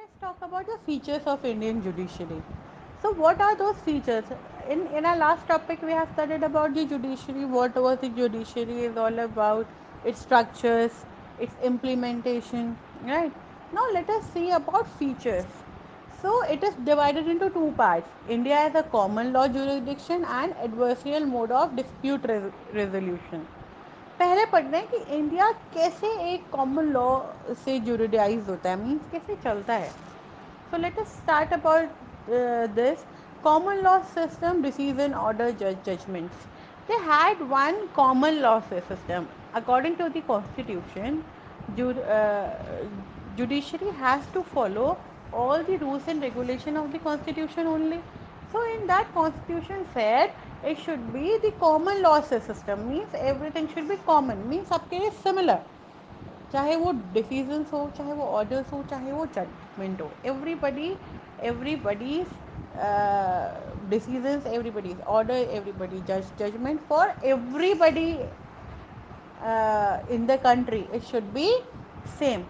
let's talk about the features of Indian judiciary. So, what are those features? In our last topic, we have studied about the judiciary, what was the judiciary is all about, its structures, its implementation, right? Now, let us see about features. So, it is divided into two parts. India is a common law jurisdiction and adversarial mode of dispute resolution. पहले पढ़ना है कि India कैसे एक common law से जुडिडाइज होता है means कैसे चलता है so let us start about this common law system decision order judgments. They had one common law system. According to the constitution, jud- uh, judiciary has to follow all the rules and regulation of the constitution only. So in that constitution said it should be the common law system means everything should be common means सबके लिए similar चाहे वो decisions हो चाहे वो orders हो चाहे वो जजमेंट हो everybody's decisions everybody's order everybody judgment for everybody in the country it should be same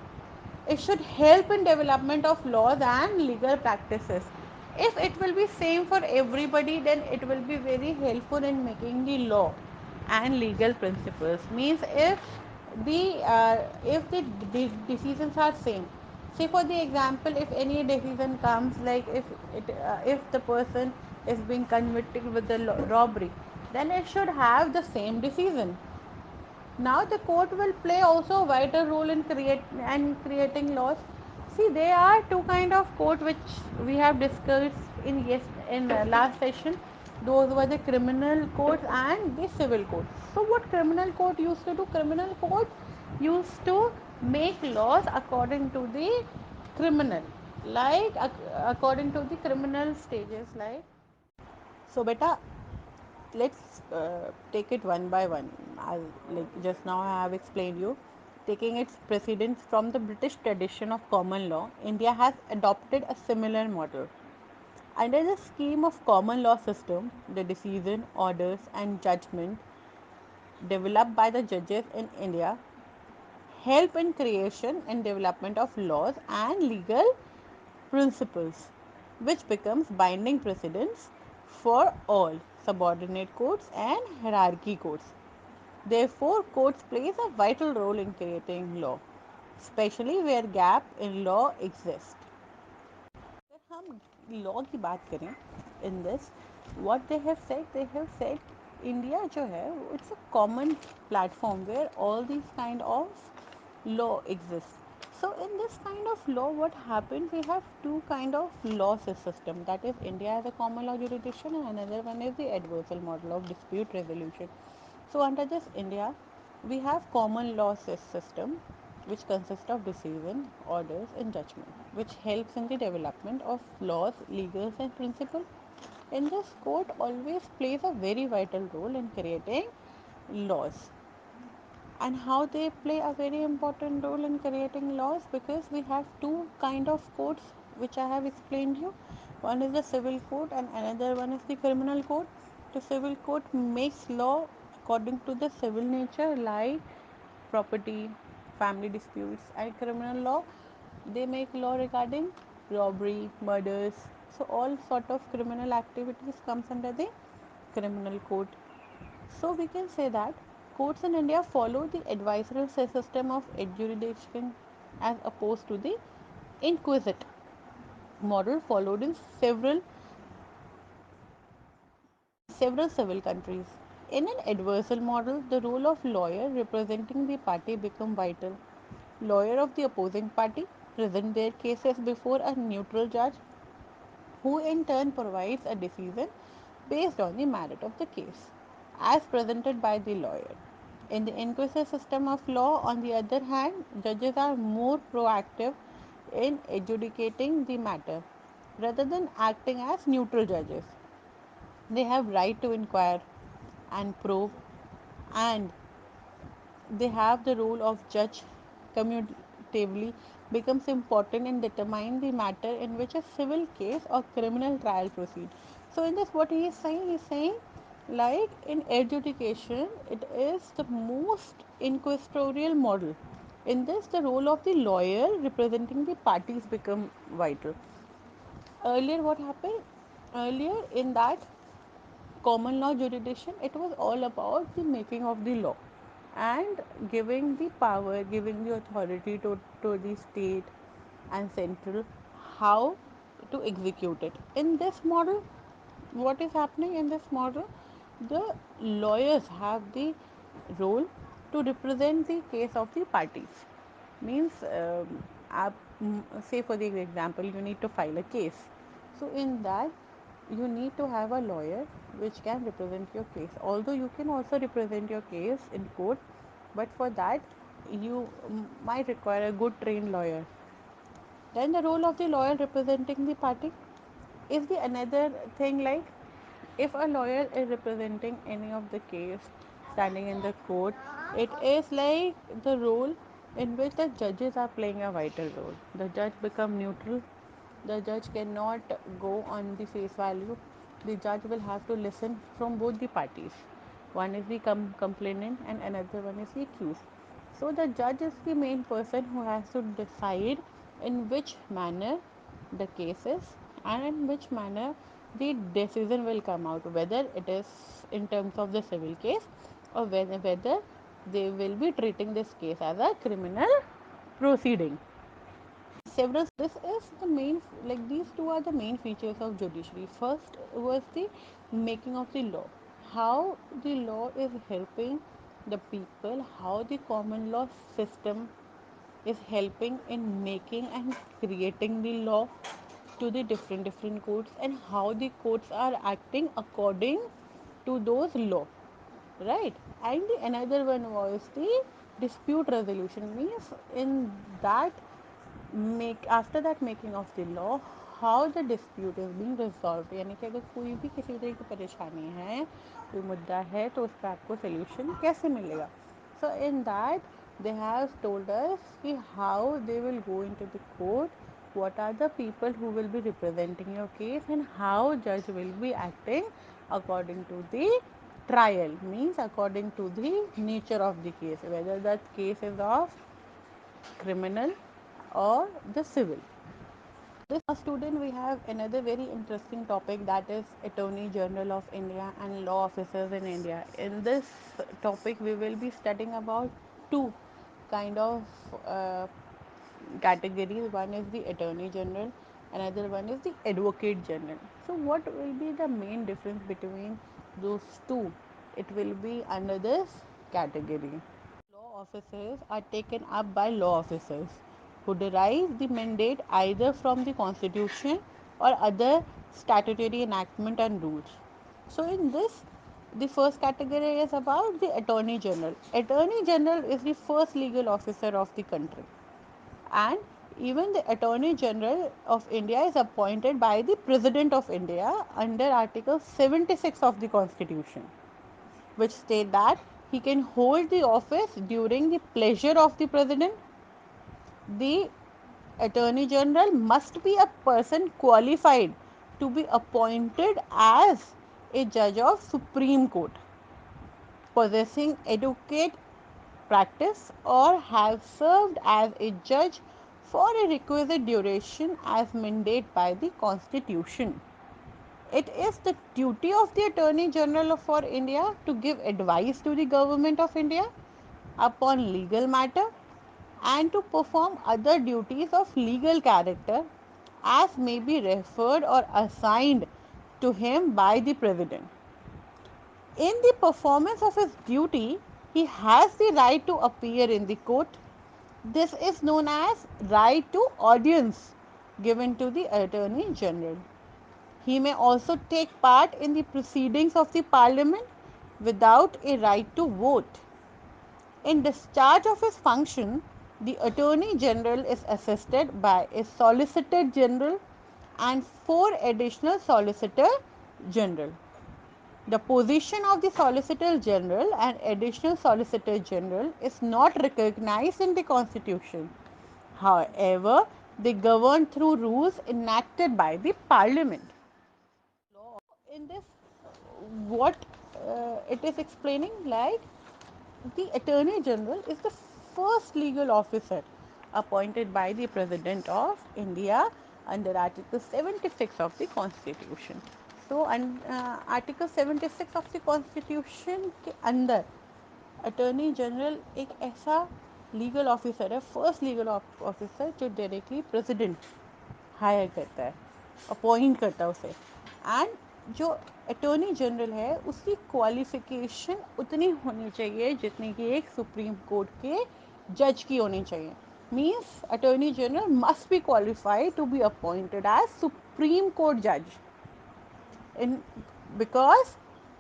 it should help in development of laws and legal practices if it will be same for everybody then it will be very helpful in making the law and legal principles means if the decisions are same say for the example if any decision comes like if the person is being convicted with the robbery then it should have the same decision now the court will play also a vital role in creating laws. See, there are two kind of court which we have discussed in last session. Those were the criminal courts and the civil courts. So what criminal court used to do? Criminal court used to make laws according to the criminal, like according to the criminal stages, like so. Beta, let's take it one by one. As like just now I have explained you, taking its precedence from the British tradition of common law, India has adopted a similar model. Under the scheme of common law system, the decision, orders, and judgment developed by the judges in India help in creation and development of laws and legal principles, which becomes binding precedents for all subordinate courts and hierarchy courts. Therefore, courts plays a vital role in creating law, especially where gap in law exists. अगर हम law की बात करें in this what they have said India जो है it's a common platform where all this kind of law exists so in this kind of law what happens we have two kind of law system that is India as a common law jurisdiction and another one is the adversarial model of dispute resolution so under this India we have common law system which consists of decision, orders, and judgment, which helps in the development of laws, legals, and principles. In this, court always plays a very vital role in creating laws. And how they play a very important role in creating laws because we have two kind of courts which I have explained you. One is the civil court and another one is the criminal court. The civil court makes law according to the civil nature like property, family disputes, and criminal law. They make law regarding robbery, murders. So all sort of criminal activities comes under the criminal code. So we can say that courts in India follow the advisory system of adjudication as opposed to the inquisitive model followed in several civil countries. In an adversarial model, the role of lawyer representing the party become vital. Lawyer of the opposing party present their cases before a neutral judge who in turn provides a decision based on the merit of the case as presented by the lawyer. In the inquisitive system of law, on the other hand, judges are more proactive in adjudicating the matter rather than acting as neutral judges. They have right to inquire and probe and they have the role of judge commutatively becomes important in determining the matter in which a civil case or criminal trial proceeds. So in this what he is saying like in adjudication it is the most inquisitorial model In this, the role of the lawyer representing the parties become vital. Earlier, what happened? Earlier, in that common law jurisdiction, it was all about the making of the law and giving the power, giving the authority to the state and central how to execute it. In this model, what is happening in this model? The lawyers have the role to represent the case of the parties. Means, say for the example, you need to file a case. So in that, you need to have a lawyer which can represent your case. Although you can also represent your case in court, but for that you might require a good trained lawyer. Then the role of the lawyer representing the party is the another thing, like if a lawyer is representing any of the case standing in the court, it is like the role in which the judges are playing a vital role. The judge become neutral. The judge cannot go on the face value. The judge will have to listen from both the parties. One is the complainant and another one is the accused. So the judge is the main person who has to decide in which manner the case is and in which manner the decision will come out, whether it is in terms of the civil case or whether they will be treating this case as a criminal proceeding. Several, this is the main, like these two are the main features of judiciary. First was the making of the law, how the law is helping the people, how the common law system is helping in making and creating the law to the different courts, and how the courts are acting according to those law, right? And the another one was the dispute resolution. Means in that, make after that making of the law, how the dispute is being resolved, यानी कि अगर कोई भी किसी भी तरह की परेशानी है, कोई मुद्दा है, तो उस पर आपको सोल्यूशन कैसे मिलेगा. So in that, they have told us कि how they will go into the court, what are the people who will be representing your case, and how judge will be acting according to the trial, means according to the nature of the case, whether that case is of criminal or the civil. This student, we have another very interesting topic, that is Attorney General of India and law officers in India. In this topic, we will be studying about two kind of categories. One is the Attorney General, another one is the Advocate General. So, what will be the main difference between those two? It will be under this category. Law officers are taken up by law officers who derive the mandate either from the constitution or other statutory enactment and rules. So in this, the first category is about the Attorney General. Attorney General is the first legal officer of the country, and even the Attorney General of India is appointed by the President of India under Article 76 of the Constitution, which state that he can hold the office during the pleasure of the president. The attorney general must be a person qualified to be appointed as a judge of Supreme Court, possessing advocate practice, or have served as a judge for a requisite duration as mandated by the Constitution. It is the duty of the Attorney General for India to give advice to the Government of India upon legal matter and to perform other duties of legal character as may be referred or assigned to him by the President. In the performance of his duty, he has the right to appear in the court. This is known as right to audience given to the Attorney General. He may also take part in the proceedings of the Parliament without a right to vote. In discharge of his function, the Attorney General is assisted by a Solicitor General and four additional Solicitor General. The position of the Solicitor General and Additional Solicitor General is not recognized in the Constitution. However, they govern through rules enacted by the Parliament. Law in this, what it is explaining, like the Attorney General is the first legal officer appointed by the President of India under Article 76 of the Constitution. So, Article 76 of the Constitution के अंदर attorney general एक ऐसा legal officer है, first legal officer जो directly president higher करता है, appoint करता है उसे। एंड जो अटॉर्नी जनरल है उसकी क्वालिफिकेशन उतनी होनी चाहिए जितनी कि एक सुप्रीम कोर्ट के जज की होनी चाहिए। Means attorney general must be qualified to be appointed as supreme court जज in because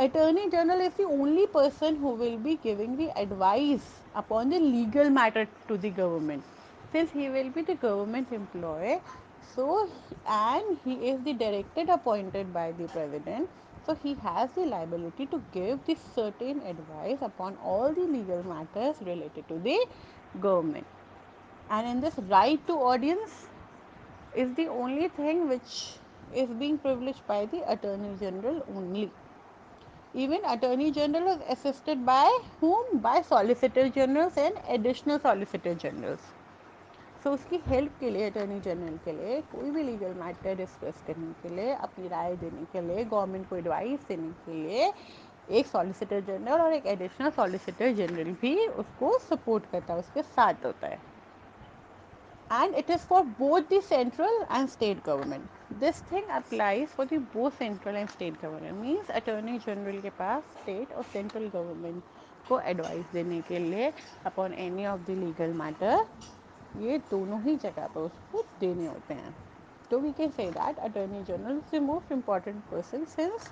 attorney general is the only person who will be giving the advice upon the legal matter to the government, since he will be the government employee. So and he is the director appointed by the president, so he has the liability to give the certain advice upon all the legal matters related to the government. And in this right to audience is the only thing which is being privileged by the attorney general only. Even attorney general is assisted by whom? By solicitor generals and additional solicitor generals. So उसकी help के लिए attorney general के लिए कोई भी legal matter discuss करने के लिए, अपनी राय देने के लिए, गवर्नमेंट को एडवाइस देने के लिए एक सॉलिसिटर जनरल और एक एडिशनल सॉलिसिटर जनरल भी उसको सपोर्ट करता है, उसके साथ होता है। And it is for both the central and state government. This thing applies for the both central and state government. Means attorney general के पास state और central government को advice देने के लिए upon any of the legal matter ये दोनों ही जगह पर उसको देने होते हैं। So we can say that attorney general is the most important person, since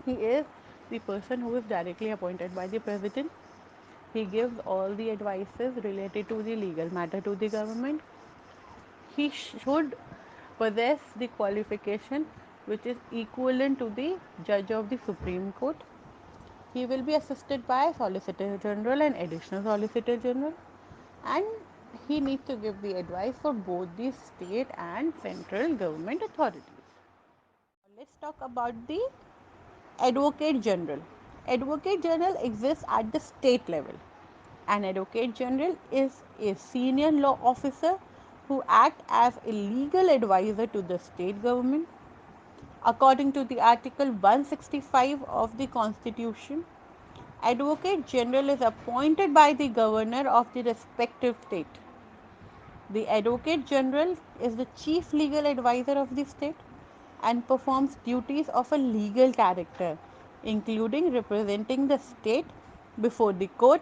he is the person who is directly appointed by the president. He gives all the advices related to the legal matter to the government. He should possess the qualification which is equivalent to the judge of the Supreme Court. He will be assisted by Solicitor General and Additional Solicitor General, and he needs to give the advice for both the state and central government authorities. Let's talk about the Advocate General. Advocate General exists at the state level. An Advocate General is a senior law officer who acts as a legal advisor to the state government. According to the Article 165 of the Constitution, Advocate General is appointed by the governor of the respective state. The Advocate General is the chief legal advisor of the state and performs duties of a legal character, including representing the state before the court,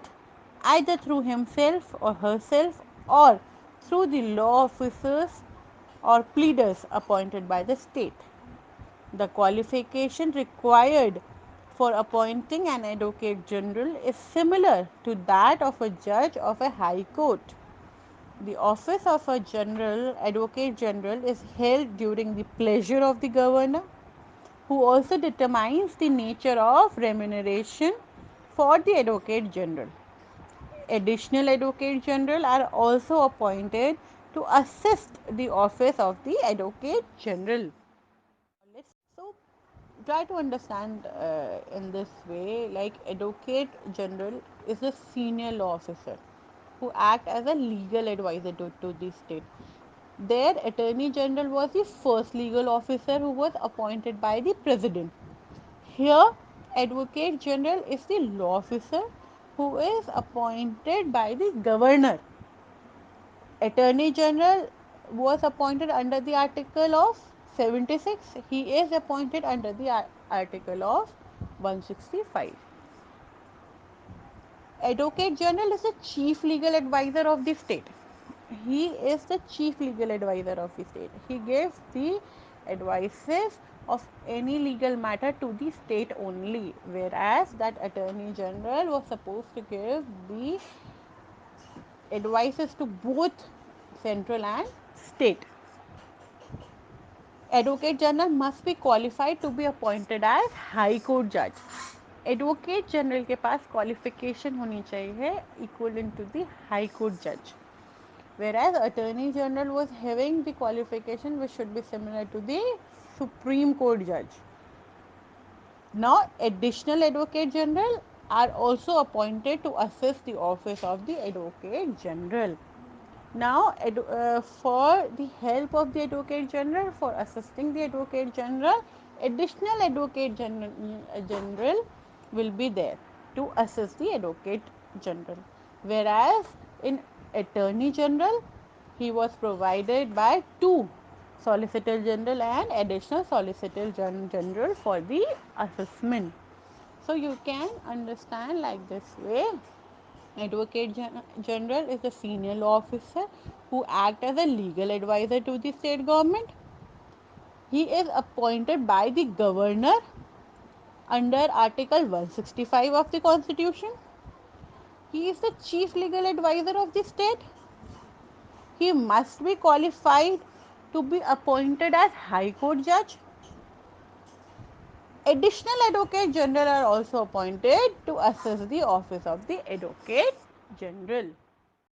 either through himself or herself or through the law officers or pleaders appointed by the state. The qualification required for appointing an advocate general is similar to that of a judge of a high court. The office of a general advocate general is held during the pleasure of the governor, who also determines the nature of remuneration for the advocate general. Additional advocate general are also appointed to assist the office of the advocate general. So try to understand in this way, like advocate general is a senior law officer who act as a legal advisor to the state. Their attorney general was the first legal officer who was appointed by the president. Here advocate general is the law officer who is appointed by the governor. Attorney General was appointed under the Article of 76. He is appointed under the Article of 165. Advocate General is the chief legal advisor of the state. He is the chief legal advisor of the state. He gives the advices of any legal matter to the state only, whereas that Attorney General was supposed to give the advices to both central and state. Advocate General must be qualified to be appointed as High Court Judge. Advocate general के पास qualification होनी चाहिए equivalent to the high court जज, whereas attorney general was having the qualification which should be similar to the supreme court judge. Now additional advocate general are also appointed to assist the office of the Advocate General. Now, for the help of the Advocate General, for assisting the Advocate General, additional General will be there to assist the Advocate General. Whereas in Attorney General, he was provided by two Solicitor General and additional Solicitor General for the assessment. So you can understand like this way. Advocate General is the senior law officer who acts as a legal advisor to the state government. He is appointed by the governor under Article 165 of the Constitution. He is the chief legal advisor of the state. He must be qualified to be appointed as High Court judge. Additional Advocate General are also appointed to assist the office of the Advocate General.